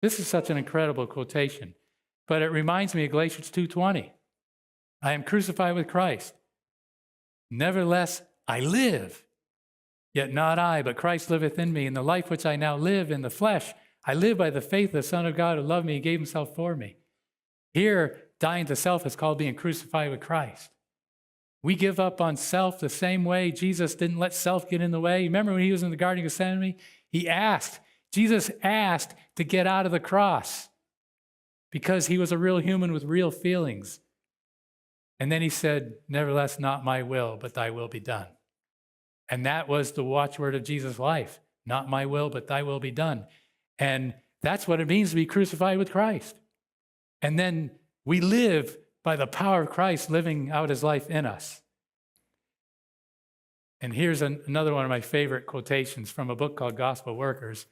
This is such an incredible quotation, but it reminds me of Galatians 2:20. I am crucified with Christ. Nevertheless, I live. Yet not I, but Christ liveth in me. In the life which I now live in the flesh, I live by the faith of the Son of God who loved me and gave himself for me. Here, dying to self is called being crucified with Christ. We give up on self the same way Jesus didn't let self get in the way. Remember when he was in the Garden of Gethsemane? Jesus asked to get out of the cross because he was a real human with real feelings. And then he said, nevertheless, not my will, but thy will be done. And that was the watchword of Jesus' life. Not my will, but thy will be done. And that's what it means to be crucified with Christ. And then we live by the power of Christ living out his life in us. And here's another one of my favorite quotations from a book called Gospel Workers.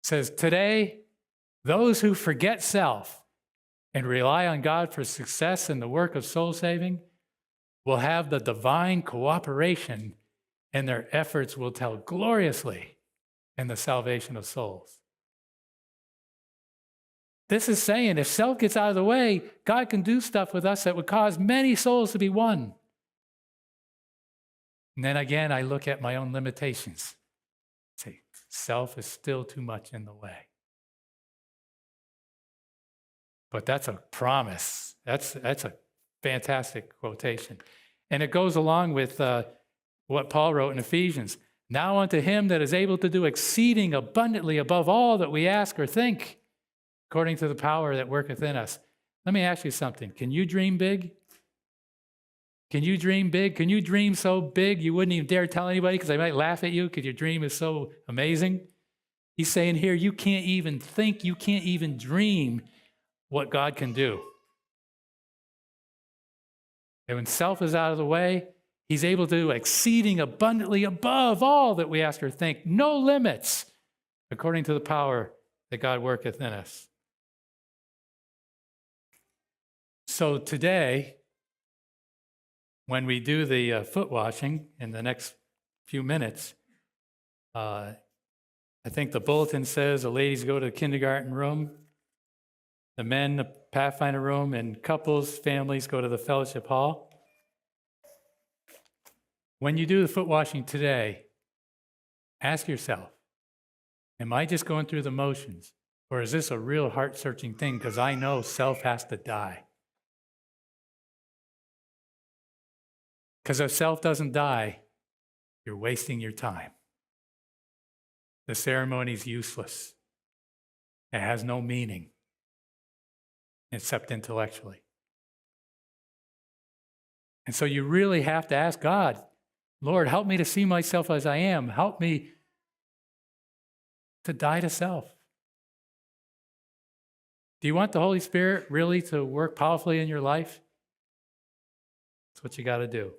It says, today, those who forget self and rely on God for success in the work of soul saving will have the divine cooperation, and their efforts will tell gloriously in the salvation of souls. This is saying if self gets out of the way, God can do stuff with us that would cause many souls to be won. And then again, I look at my own limitations. Say, self is still too much in the way. But that's a promise. That's a fantastic quotation. And it goes along with what Paul wrote in Ephesians. Now unto him that is able to do exceeding abundantly above all that we ask or think, according to the power that worketh in us. Let me ask you something. Can you dream big? Can you dream big? Can you dream so big you wouldn't even dare tell anybody because they might laugh at you because your dream is so amazing? He's saying here, you can't even think, you can't even dream what God can do. And when self is out of the way, he's able to do exceeding abundantly above all that we ask or think. No limits, according to the power that God worketh in us. So today, when we do the foot washing in the next few minutes, I think the bulletin says the ladies go to the kindergarten room, the men, the Pathfinder room, and couples, families go to the fellowship hall. When you do the foot washing today, ask yourself, am I just going through the motions? Or is this a real heart-searching thing? Because I know self has to die. Because if self doesn't die, you're wasting your time. The ceremony is useless. It has no meaning except intellectually. And so you really have to ask God, Lord, help me to see myself as I am. Help me to die to self. Do you want the Holy Spirit really to work powerfully in your life? That's what you got to do.